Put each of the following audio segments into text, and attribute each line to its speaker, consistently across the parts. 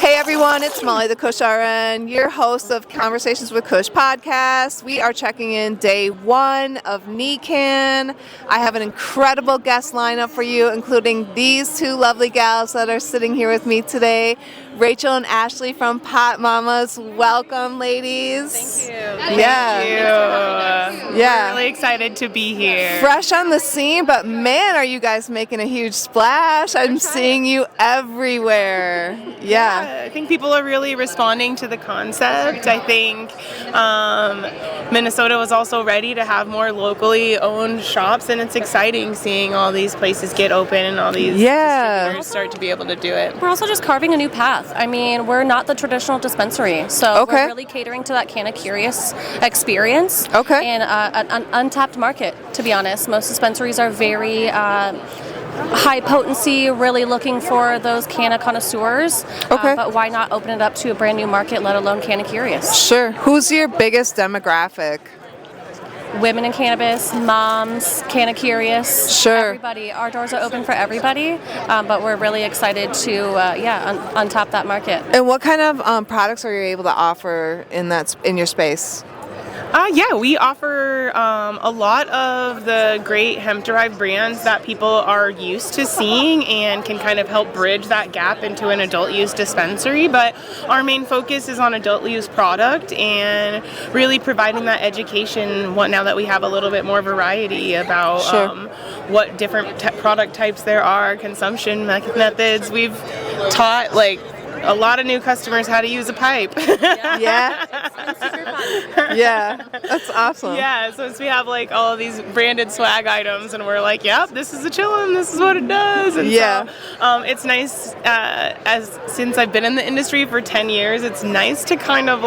Speaker 1: Hey everyone, it's Molly the Kush RN, your host of Conversations with Kush podcast. We are checking in day one of NECANN. I have an incredible guest lineup for you, including these two lovely gals that are sitting here with me today, Rachel and Ashley from Pot Mamas. Welcome, ladies.
Speaker 2: Thank you.
Speaker 1: Yeah.
Speaker 2: We're really excited to be here.
Speaker 1: Fresh on the scene, but man, are you guys making a huge splash. I'm seeing you everywhere. Yeah.
Speaker 2: I think people are really responding to the concept. I think Minnesota was also ready to have more locally owned shops, and it's exciting seeing all these places get open and all these distributors start to be able to do it.
Speaker 3: We're also just carving a new path. I mean, we're not the traditional dispensary, so we're really catering to that kind of curious experience in an untapped market, to be honest. Most dispensaries are very high potency, really looking for those canna connoisseurs. But why not open it up to a brand new market, let alone canna curious?
Speaker 1: Sure. Who's your biggest demographic?
Speaker 3: Women in cannabis, moms, canna curious.
Speaker 1: Sure.
Speaker 3: Everybody. Our doors are open for everybody, but we're really excited to untap that market.
Speaker 1: And what kind of products are you able to offer in your space?
Speaker 2: We offer a lot of the great hemp-derived brands that people are used to seeing and can kind of help bridge that gap into an adult-use dispensary. But our main focus is on adult-use product and really providing that education now that we have a little bit more variety about what different product types there are, consumption methods. We've taught a lot of new customers how to use a pipe.
Speaker 1: Yeah.
Speaker 3: It's super fun.
Speaker 1: Yeah, that's awesome.
Speaker 2: Yeah, so we have all of these branded swag items, and we're like, yep, this is a chillin', this is what it does. And so it's nice, since I've been in the industry for 10 years, it's nice to kind of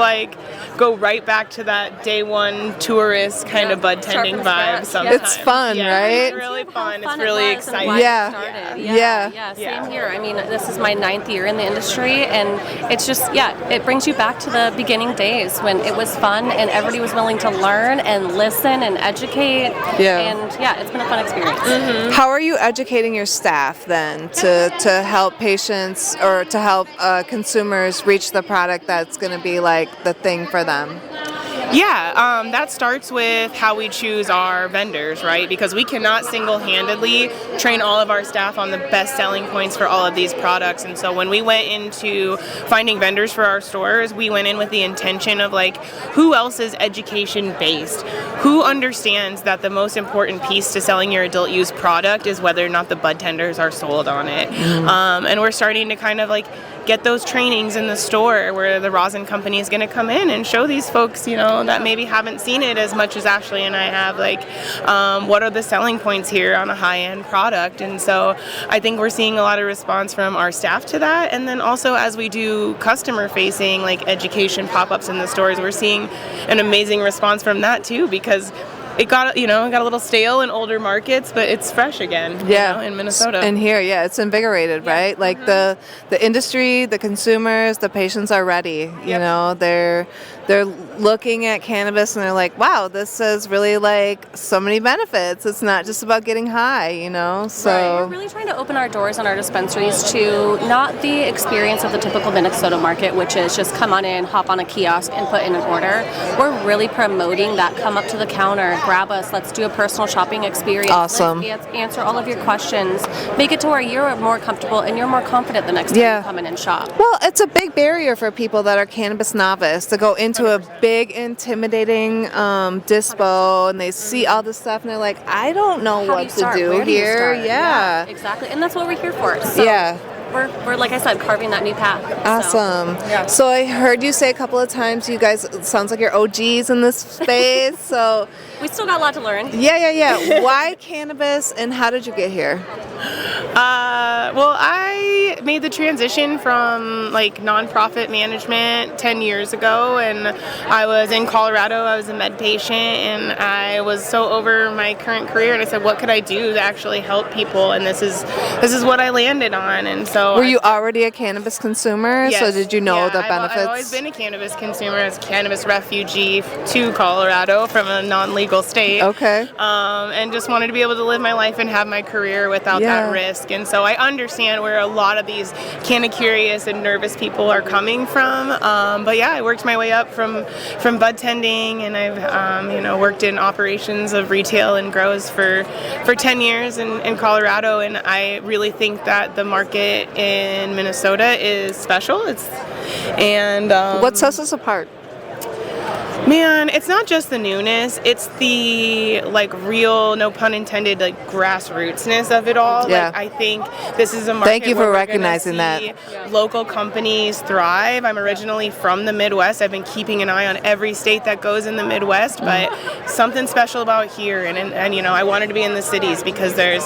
Speaker 2: go right back to that day one tourist kind of bud tending vibe sometimes.
Speaker 1: It's fun, right?
Speaker 2: It's really fun. It's really exciting.
Speaker 3: Yeah, same here. I mean, this is my 9th year in the industry, and it's just, it brings you back to the beginning days when it was fun and everybody was willing to learn and listen and educate. And it's been a fun experience.
Speaker 2: Mm-hmm.
Speaker 1: How are you educating your staff then to help patients or to help consumers reach the product that's going to be the thing for them?
Speaker 2: That starts with how we choose our vendors, right? Because we cannot single-handedly train all of our staff on the best selling points for all of these products. And so when we went into finding vendors for our stores, we went in with the intention of who else is education-based? Who understands that the most important piece to selling your adult use product is whether or not the bud tenders are sold on it? And we're starting to kind of get those trainings in the store where the rosin company is going to come in and show these folks, that maybe haven't seen it as much as Ashley and I have, what are the selling points here on a high-end product? And so I think we're seeing a lot of response from our staff to that. And then also as we do customer-facing, education pop-ups in the stores, we're seeing an amazing response from that too, because it got a little stale in older markets, but it's fresh again. In Minnesota.
Speaker 1: And here, it's invigorated, right? The industry, the consumers, the patients are ready. You know, they're looking at cannabis and they're like, wow, this has really so many benefits. It's not just about getting high, So
Speaker 3: we're really trying to open our doors on our dispensaries to not the experience of the typical Minnesota market, which is just come on in, hop on a kiosk, and put in an order. We're really promoting that come up to the counter, grab us, let's do a personal shopping experience.
Speaker 1: Awesome.
Speaker 3: Let's answer all of your questions. Make it to where you're more comfortable and you're more confident the next time you come in and shop.
Speaker 1: Well, it's a big barrier for people that are cannabis novice to go into a big, intimidating dispo, and they see all this stuff and they're like, I don't know what to do here.
Speaker 3: Yeah, exactly. And that's what we're here for. So we're like I said, carving that new path.
Speaker 1: Awesome. So I heard you say a couple of times you guys, it sounds like you're OGs in this space. So
Speaker 3: we still got a lot to learn.
Speaker 1: Yeah. Why cannabis, and how did you get here?
Speaker 2: Well, I made the transition from nonprofit management 10 years ago, and I was in Colorado. I was a med patient, and I was so over my current career, and I said, what could I do to actually help people? And this is what I landed on. And so
Speaker 1: were you already a cannabis consumer?
Speaker 2: Yes.
Speaker 1: So did you know the benefits?
Speaker 2: I've always been a cannabis consumer, as a cannabis refugee to Colorado from a non-legal state.
Speaker 1: Okay.
Speaker 2: And just wanted to be able to live my life and have my career without that risk. And so I understand where a lot of the these kind of curious and nervous people are coming from. But yeah, I worked my way up from bud tending, and I've worked in operations of retail and grows for 10 years in Colorado, and I really think that the market in Minnesota is special.
Speaker 1: What sets us apart?
Speaker 2: Man, it's not just the newness, it's the real, no pun intended, grassrootsness of it all.
Speaker 1: Yeah.
Speaker 2: I think this is a market
Speaker 1: Thank you for
Speaker 2: where we're
Speaker 1: recognizing
Speaker 2: gonna see
Speaker 1: that.
Speaker 2: Local companies thrive. I'm originally from the Midwest. I've been keeping an eye on every state that goes in the Midwest, but something special about here, and I wanted to be in the cities because there's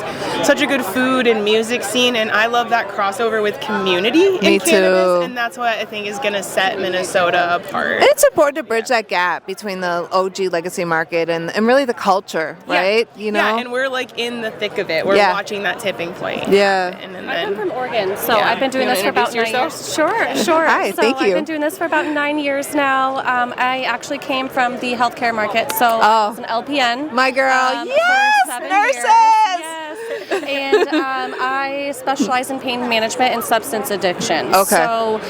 Speaker 2: such a good food and music scene, and I love that crossover with community in cannabis, and that's what I think is going to set Minnesota apart.
Speaker 1: It's important to bridge that gap between the OG legacy market and really the culture, right?
Speaker 2: Yeah, and we're in the thick of it. We're watching that tipping point.
Speaker 1: Yeah.
Speaker 3: I come from Oregon, so I've been doing this for about 9 years. Sure.
Speaker 1: Hi, thank you.
Speaker 3: I've been doing this for about 9 years now. I actually came from the healthcare market, so I was an LPN.
Speaker 1: My girl,
Speaker 3: yes, for 7
Speaker 1: nurses!
Speaker 3: years. Yes. And I specialize in pain management and substance addiction.
Speaker 1: Okay.
Speaker 3: So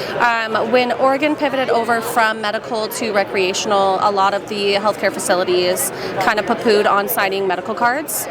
Speaker 3: when Oregon pivoted over from medical to recreational, a lot of the healthcare facilities kind of poo-pooed on signing medical cards.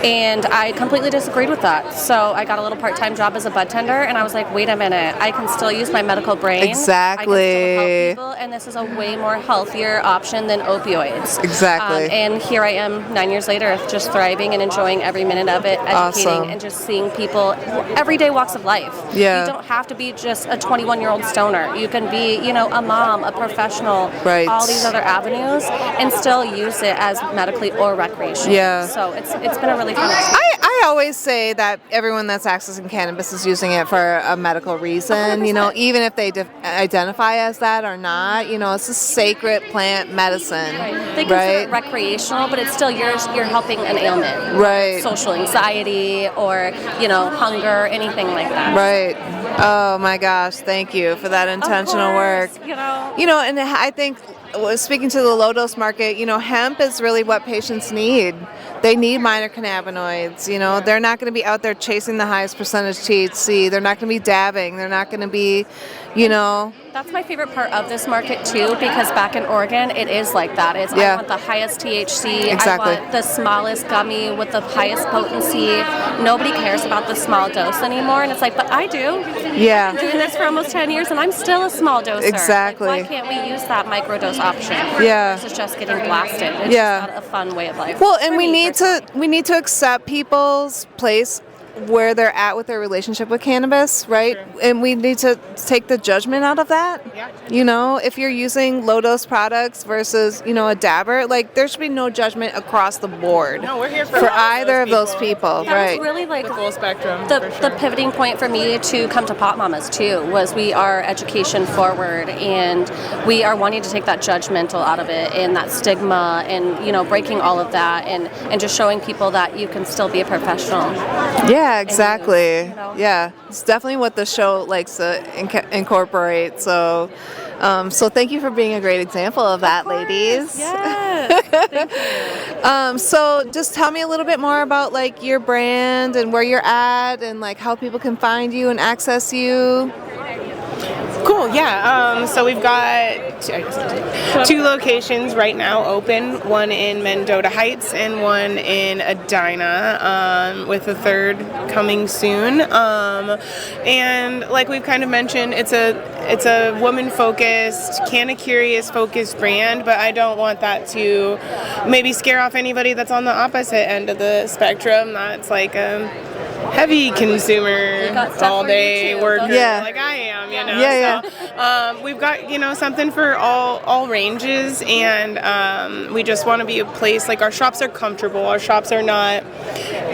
Speaker 3: And I completely disagreed with that. So I got a little part-time job as a bud tender, and I was like, wait a minute, I can still use my medical brain.
Speaker 1: Exactly.
Speaker 3: I can still help people, and this is a way more healthier option than opioids.
Speaker 1: Exactly.
Speaker 3: And here I am 9 years later, just thriving and enjoying every minute of it, educating and just seeing people, everyday walks of life.
Speaker 1: Yeah.
Speaker 3: You don't have to be just a 21-year-old stoner. You can be, a mom, a professional,
Speaker 1: right.
Speaker 3: all these other avenues, and still use it as medically or recreational.
Speaker 1: Yeah.
Speaker 3: So it's been a really fun experience.
Speaker 1: I always say that everyone that's accessing cannabis is using it for a medical reason,
Speaker 3: 100%.
Speaker 1: Even if they identify as that or not, it's a sacred plant medicine.
Speaker 3: Right. They consider it recreational, but it's still you're helping an ailment.
Speaker 1: Right.
Speaker 3: Social anxiety or, hunger, anything like that.
Speaker 1: Right. Oh my gosh, thank you for that intentional work. And I think speaking to the low dose market, hemp is really what patients need. They need minor cannabinoids. They're not going to be out there chasing the highest percentage THC. They're not going to be dabbing. They're not going to be,
Speaker 3: That's my favorite part of this market too, because back in Oregon, it is like that. I want the highest THC.
Speaker 1: Exactly.
Speaker 3: I want the smallest gummy with the highest potency. Nobody cares about the small dose anymore, and it's like, but I do.
Speaker 1: Yeah.
Speaker 3: I've been doing this for almost 10 years, and I'm still a small doser.
Speaker 1: Exactly.
Speaker 3: Why can't we use that microdose option?
Speaker 1: Yeah.
Speaker 3: Versus just getting blasted. It's just not a fun way of life.
Speaker 1: Well, and we need to accept people's place where they're at with their relationship with cannabis, right? Sure. And we need to take the judgment out of that. Yeah. If you're using low dose products versus, a dabber, there should be no judgment across the board.
Speaker 2: No, we're here for
Speaker 1: either of those people,
Speaker 3: that
Speaker 1: right?
Speaker 3: Was really
Speaker 2: the full spectrum.
Speaker 3: The pivoting point for me to come to Pot Mamas too was we are education forward, and we are wanting to take that judgmental out of it and that stigma, and breaking all of that, and just showing people that you can still be a professional.
Speaker 1: Yeah, exactly. Yeah, it's definitely what the show likes to incorporate. So thank you for being a great example of that, ladies.
Speaker 3: Yes. Thank you.
Speaker 1: So just tell me a little bit more about your brand and where you're at, and how people can find you and access you.
Speaker 2: Cool, yeah. So we've got two locations right now open, one in Mendota Heights and one in Edina, with a third coming soon. And like we've kind of mentioned, it's a woman-focused, Canna Curious focused brand, but I don't want that to maybe scare off anybody that's on the opposite end of the spectrum. That's heavy consumer all day worker like I am, So we've got something for all ranges, and we just want to be a place our shops are comfortable. Our shops are not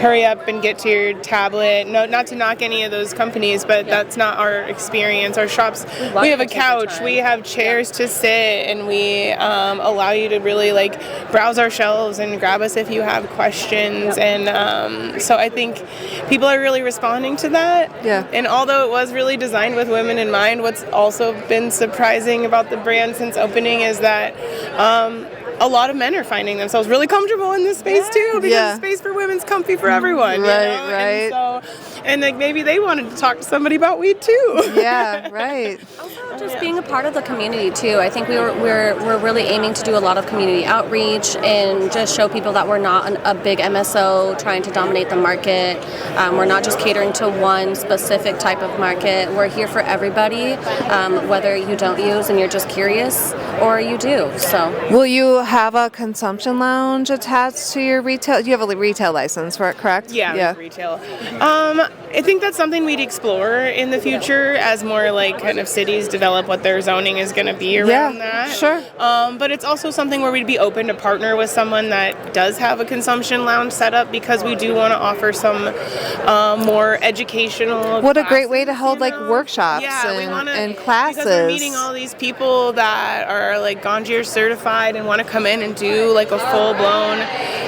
Speaker 2: hurry up and get to your tablet. No, not to knock any of those companies, but that's not our experience. Our shops, we have a couch, we have chairs to sit, and we allow you to really browse our shelves and grab us if you have questions. And so I think people are really responding to that. Yeah. And although it was really designed with women in mind, what's also been surprising about the brand since opening is that a lot of men are finding themselves really comfortable in this space too, because the space for women's comfy for everyone.
Speaker 1: Right, right.
Speaker 2: And so and like maybe they wanted to talk to somebody about weed too.
Speaker 1: Yeah, right.
Speaker 3: Also, just being a part of the community too. I think we're really aiming to do a lot of community outreach and just show people that we're not a big MSO trying to dominate the market. We're not just catering to one specific type of market. We're here for everybody, whether you don't use and you're just curious, or you do. So,
Speaker 1: will you have a consumption lounge attached to your retail? You have a retail license, correct?
Speaker 2: Yeah. Retail. I think that's something we'd explore in the future as more like kind of cities develop what their zoning is going to be around that.
Speaker 1: Sure.
Speaker 2: But it's also something where we'd be open to partner with someone that does have a consumption lounge set up, because we do want to offer some more educational
Speaker 1: What
Speaker 2: classes,
Speaker 1: a great way to hold like workshops and classes.
Speaker 2: Because we're meeting all these people that are like Ganjier certified and want to come in and do like a full-blown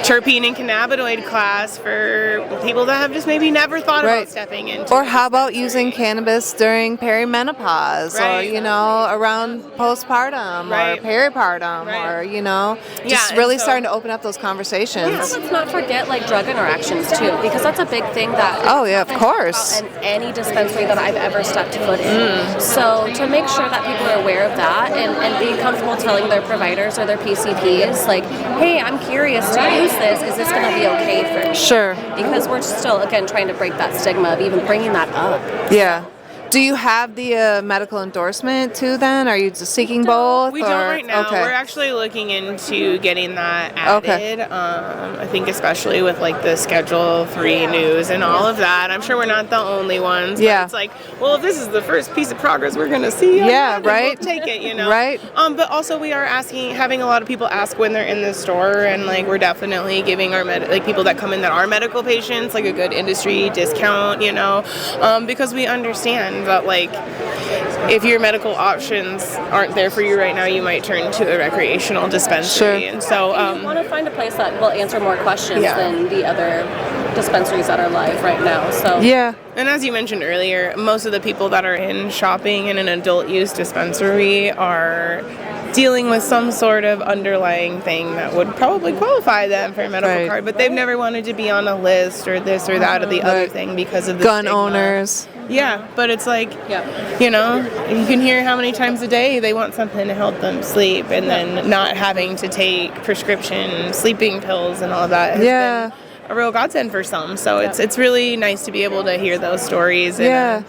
Speaker 2: terpene and cannabinoid class for people that have just maybe never thought about stepping into.
Speaker 1: Or how about using cannabis during perimenopause, or around postpartum, or peripartum, or just really starting to open up those conversations.
Speaker 3: Yeah, let's not forget like drug interactions too, because that's a big thing that
Speaker 1: of course,
Speaker 3: in any dispensary that I've ever stepped foot in. So to make sure that people are aware of that and being comfortable telling their providers or their PCPs like, hey, I'm curious to use this. Is this going to be okay for me?
Speaker 1: Sure.
Speaker 3: Because we're still, again, trying to break that stigma of even bringing that up.
Speaker 1: Yeah. Do you have the medical endorsement too then? Are you just seeking both?
Speaker 2: We don't right now.
Speaker 1: Okay.
Speaker 2: We're actually looking into getting that added. I think especially with like the Schedule 3 news and all of that. I'm sure we're not the only ones. But it's like, well, if this is the first piece of progress we're going to see,
Speaker 1: right.
Speaker 2: We'll take it,
Speaker 1: Right.
Speaker 2: But also we are having a lot of people ask when they're in the store, and like we're definitely giving our people that come in that are medical patients like a good industry discount, because we understand that like if your medical options aren't there for you right now, you might turn to a recreational dispensary.
Speaker 1: Sure.
Speaker 2: And so
Speaker 3: you want to find a place that will answer more questions than the other dispensaries that are live right now. So
Speaker 2: and as you mentioned earlier, most of the people that are in shopping in an adult use dispensary are dealing with some sort of underlying thing that would probably qualify them for a medical card, but they've never wanted to be on a list or this or that or the other thing because of the
Speaker 1: gun
Speaker 2: stigma.
Speaker 1: owners.
Speaker 2: Yeah, but it's like, you can hear how many times a day they want something to help them sleep, and then not having to take prescription sleeping pills and all of that has been a real godsend for some. So it's really nice to be able to hear those stories in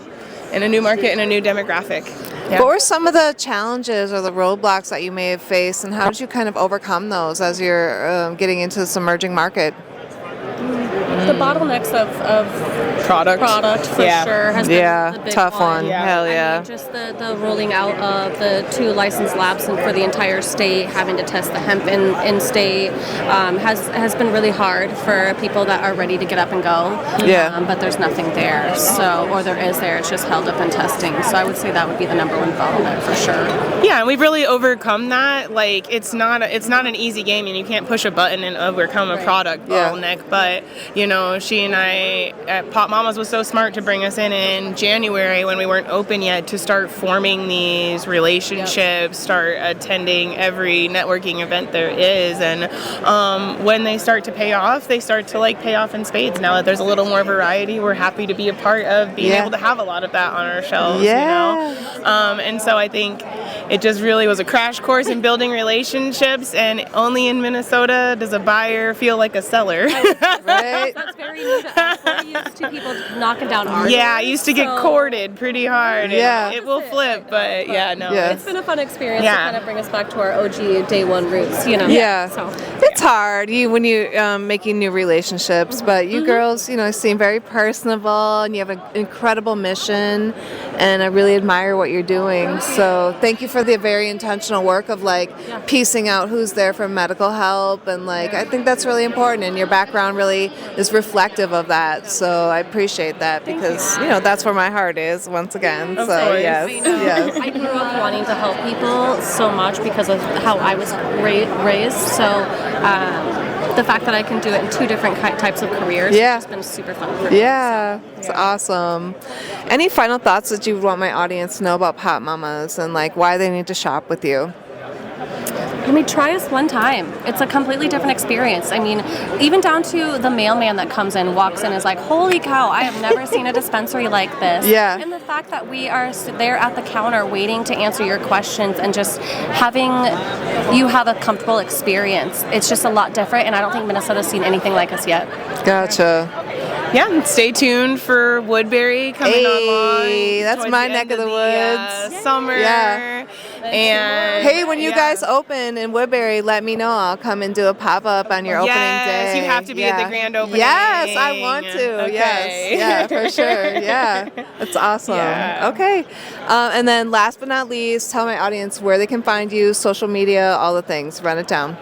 Speaker 2: a new market and a new demographic. Yeah.
Speaker 1: What were some of the challenges or the roadblocks that you may have faced, and how did you kind of overcome those as you're getting into this emerging market?
Speaker 3: The bottlenecks of
Speaker 2: product
Speaker 3: for sure has been the big
Speaker 1: tough one.
Speaker 2: Yeah.
Speaker 1: Hell yeah.
Speaker 3: I mean, just the rolling out of the 2 licensed labs and for the entire state, having to test the hemp in state has been really hard for people that are ready to get up and go. But there's nothing there. Or there is there. It's just held up in testing. So I would say that would be the number one bottleneck for sure.
Speaker 2: Yeah, and we've really overcome that. Like it's not an easy game, and you can't push a button and overcome a product bottleneck. But she and I at Pop Mamas was so smart to bring us in January when we weren't open yet to start forming these relationships, start attending every networking event there is, and when they start to pay off, they start to like pay off in spades. Now that there's a little more variety, we're happy to be a part of being able to have a lot of that on our shelves. And so I think it just really was a crash course in building relationships, and only in Minnesota does a buyer feel like a seller.
Speaker 1: Right.
Speaker 3: That's very new to us. We're used to people knocking down our
Speaker 2: Yeah, I
Speaker 3: doors,
Speaker 2: used to get courted pretty hard. It will flip, but
Speaker 3: it's been a fun experience to kind of bring us back to our OG day one roots, So
Speaker 1: it's hard when you making new relationships, but you girls, seem very personable, and you have an incredible mission, and I really admire what you're doing. So thank you for the very intentional work of piecing out who's there for medical help, and I think that's really important, and your background really is reflective of that. So I appreciate that, because that's where my heart is once again.
Speaker 2: Of
Speaker 1: so
Speaker 2: course.
Speaker 1: yes.
Speaker 3: I grew up wanting to help people so much because of how I was raised. So the fact that I can do it in 2 different types of careers has been super fun for me.
Speaker 1: Yeah, it's awesome. Any final thoughts that you would want my audience to know about Pop Mamas and why they need to shop with you?
Speaker 3: I mean, try us one time. It's a completely different experience. I mean, even down to the mailman that comes in, walks in, is like, holy cow, I have never seen a dispensary like this.
Speaker 1: Yeah.
Speaker 3: And the fact that we are there at the counter waiting to answer your questions and just having you have a comfortable experience, it's just a lot different, and I don't think Minnesota's seen anything like us yet.
Speaker 1: Gotcha.
Speaker 2: Yeah, stay tuned for Woodbury coming online.
Speaker 1: That's my neck of the woods.
Speaker 2: Summer.
Speaker 1: Yeah.
Speaker 2: And
Speaker 1: hey, when you guys open in Woodbury, let me know. I'll come and do a pop-up on your opening day.
Speaker 2: Yes, you have to be at the grand opening.
Speaker 1: Yes, I want to.
Speaker 2: Okay.
Speaker 1: Yes, yeah, for sure. Yeah, that's awesome.
Speaker 2: Yeah.
Speaker 1: Okay, and then last but not least, tell my audience where they can find you, social media, all the things. Run it down.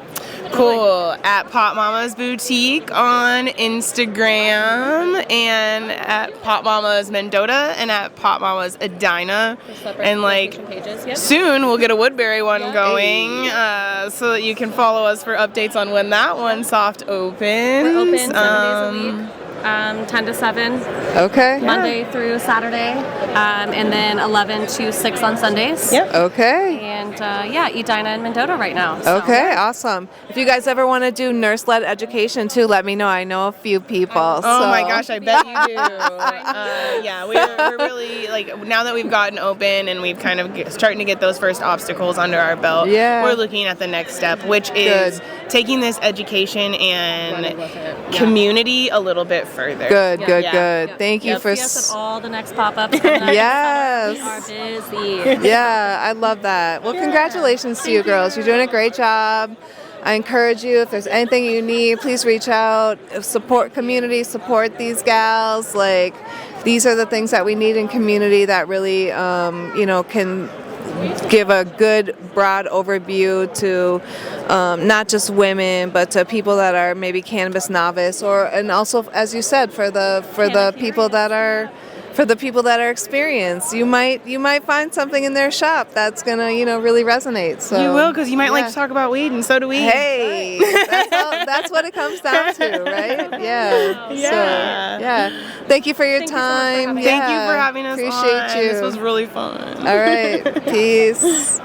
Speaker 2: Cool. At Pop Mama's Boutique on Instagram, and at Pop Mama's Mendota, and at Pop Mama's Edina. And like soon we'll get a Woodbury one going, so that you can follow us for updates on when that one soft opens.
Speaker 3: We're open 7 days a week. 10 to 7.
Speaker 1: Okay.
Speaker 3: Monday through Saturday, and then 11 to 6 on Sundays.
Speaker 2: Yep.
Speaker 1: Okay.
Speaker 3: And Edina and Mendota right now. So.
Speaker 1: Okay, awesome. If you guys ever want to do nurse-led education too, let me know. I know a few people.
Speaker 2: Oh my gosh, I bet you do. Yeah, we're really, like, now that we've gotten open and we've kind of starting to get those first obstacles under our belt, we're looking at the next step, which is taking this education and community a little bit further.
Speaker 1: Good. Thank you for
Speaker 3: see us at all the next pop-ups.
Speaker 1: Yes.
Speaker 3: We are busy.
Speaker 1: Yeah, I love that. Well, congratulations to you girls. You're doing a great job. I encourage you, if there's anything you need, please reach out. Support community, support these gals. Like, these are the things that we need in community that really, can give a good broad overview to not just women, but to people that are maybe cannabis novice, and also, as you said, for the people that are experienced. You might find something in their shop that's gonna really resonate. So
Speaker 2: you will, because you might like to talk about weed, and so do we.
Speaker 1: Hey, that's what it comes down to, right? Yeah. So, thank you for your time.
Speaker 2: Thank you for having us.
Speaker 1: Appreciate you.
Speaker 2: This was really fun.
Speaker 1: All right. Peace.